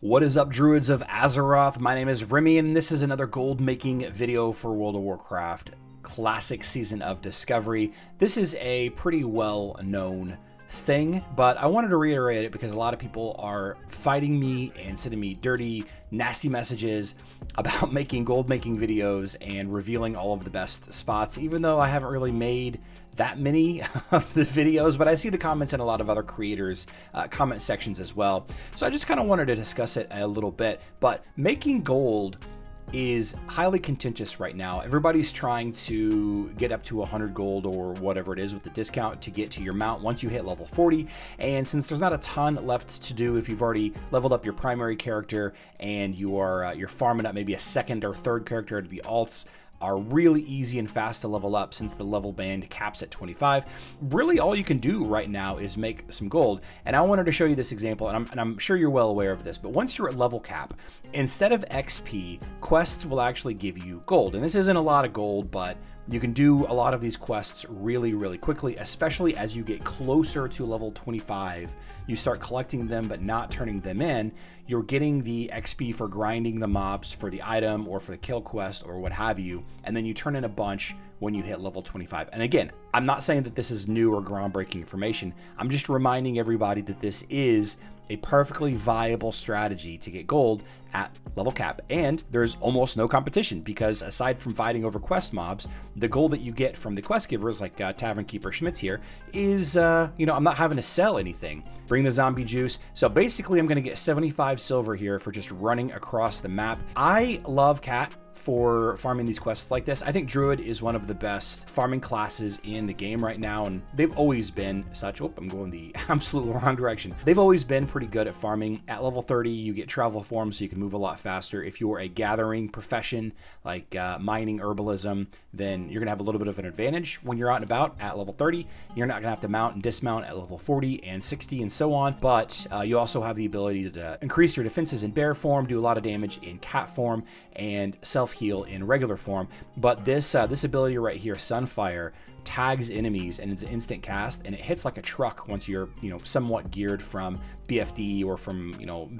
What is up, Druids of Azeroth? My name is Remy, and this is another gold making video for World of Warcraft Classic Season of Discovery. This is a pretty well known thing, but I wanted to reiterate it because a lot of people are fighting me and sending me dirty, nasty messages about making gold making videos and revealing all of the best spots, even though I haven't really made that many of the videos, but I see the comments in a lot of other creators' comment sections as well. So I just kind of wanted to discuss it a little bit, but making gold is highly contentious right now. Everybody's trying to get up to 100 gold or whatever it is with the discount to get to your mount once you hit level 40. And since there's not a ton left to do if you've already leveled up your primary character and you are you're farming up maybe a second or third character, the alts are really easy and fast to level up since the level band caps at 25. Really all you can do right now is make some gold. And I wanted to show you this example, and I'm sure you're well aware of this, but once you're at level cap, instead of XP, quests will actually give you gold. And this isn't a lot of gold, but you can do a lot of these quests really quickly, especially as you get closer to level 25. You start collecting them but not turning them in. You're getting the XP for grinding the mobs for the item or for the kill quest or what have you, and then you turn in a bunch when you hit level 25. And again, I'm not saying that this is new or groundbreaking information. I'm just reminding everybody that this is a perfectly viable strategy to get gold at level cap, and there's almost no competition because aside from fighting over quest mobs, the gold that you get from the quest givers like Tavern Keeper Schmitz here is, I'm not having to sell anything. Bring the zombie juice. So basically I'm going to get 75 silver here for just running across the map. I love Cat for farming these quests like this. I think Druid is one of the best farming classes in the game right now, and they've always been such. Oh, I'm going the absolute wrong direction. They've always been pretty good at farming. At level 30, you get travel form, so you can move a lot faster. If you're a gathering profession like mining, herbalism, then you're gonna have a little bit of an advantage when you're out and about at level 30. You're not gonna have to mount and dismount at level 40 and 60 and so on, but you also have the ability to increase your defenses in bear form, do a lot of damage in cat form, and self-heal in regular form. But this ability right here, Sunfire, tags enemies and it's an instant cast, and it hits like a truck once you're somewhat geared from BFD or from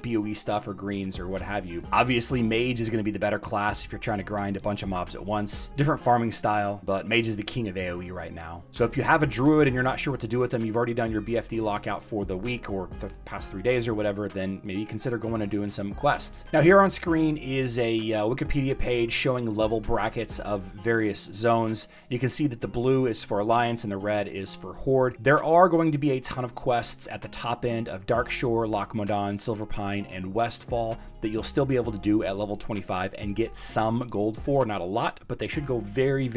BOE stuff or greens or what have you. Obviously mage is going to be the better class if you're trying to grind a bunch of mobs at once. Different farming style, but mage is the king of AoE right now. So if you have a druid and you're not sure what to do with them, you've already done your BFD lockout for the week or the past 3 days or whatever, then maybe consider going and doing some quests. Now here on screen is a Wikipedia page showing level brackets of various zones. You can see that the blue is for Alliance and the red is for Horde. There are going to be a ton of quests at the top end of Darkshore, Lochmadan, Silverpine, and Westfall that you'll still be able to do at level 25 and get some gold for. Not a lot, but they should go very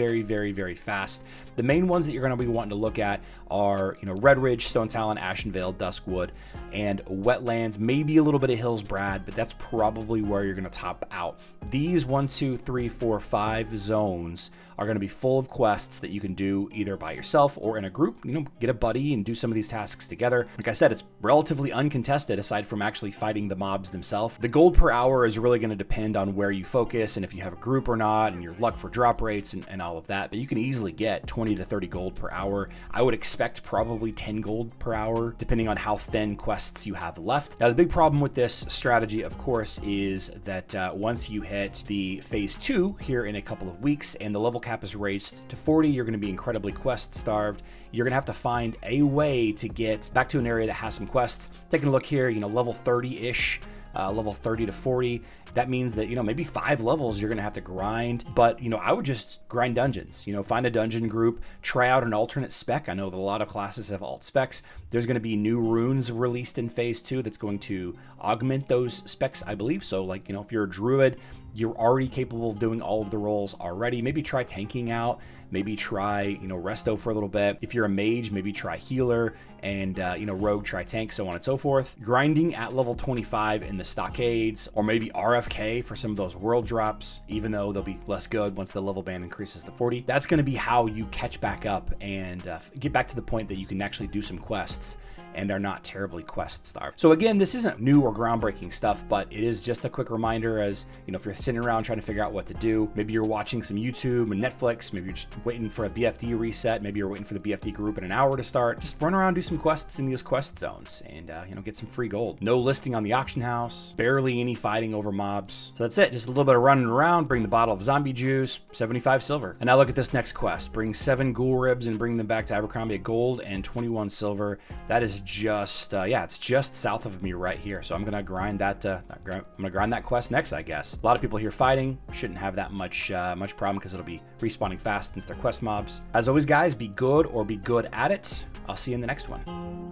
fast. The main ones that you're going to be wanting to look at are Red Ridge, Stone Talon, Ashenvale, Duskwood, and Wetlands, maybe a little bit of Hillsbrad, but that's probably where you're going to top out. These 1, 2, 3, 4, 5 zones are going to be full of quests that you can do either by yourself or in a group. Get a buddy and do some of these tasks together. Like I said, it's relatively uncontested aside from actually fighting the mobs themselves. The gold per hour is really going to depend on where you focus and if you have a group or not and your luck for drop rates and all of that, but you can easily get 20 to 30 gold per hour. I would expect probably 10 gold per hour depending on how thin quests you have left. Now the big problem with this strategy, of course, is that once you hit the phase 2 here in a couple of weeks and the level cap is raised to 40, you're going to be incredibly quest starved. You're going to have to find a way to get back to an area that has some quests. Taking a look here, level 30-ish, level 30 to 40. That means that, maybe 5 levels you're going to have to grind, but, I would just grind dungeons, find a dungeon group, try out an alternate spec. I know that a lot of classes have alt specs. There's going to be new runes released in phase 2 that's going to augment those specs, I believe. So if you're a druid, you're already capable of doing all of the roles already. Maybe try tanking out, maybe try, resto for a little bit. If you're a mage, maybe try healer, and, rogue, try tank, so on and so forth. Grinding at level 25 in the stockades, or maybe RFK for some of those world drops, even though they'll be less good once the level band increases to 40. That's going to be how you catch back up and get back to the point that you can actually do some quests and are not terribly quest starved. So again, this isn't new or groundbreaking stuff, but it is just a quick reminder as, you know, if you're sitting around trying to figure out what to do, maybe you're watching some YouTube and Netflix, maybe you're just waiting for a BFD reset, maybe you're waiting for the BFD group in an hour to start, just run around, do some quests in these quest zones and, you know, get some free gold. No listing on the auction house, barely any fighting over mobs. So that's it, just a little bit of running around, bring the bottle of zombie juice, 75 silver. And now look at this next quest, bring 7 ghoul ribs and bring them back to Abercrombie at gold and 21 silver. That is just, yeah, it's just south of me right here. So I'm gonna grind that, I'm gonna grind that quest next, I guess. A lot of people here fighting, shouldn't have that much problem because it'll be respawning fast since they're quest mobs. As always, guys, be good or be good at it. I'll see you in the next one.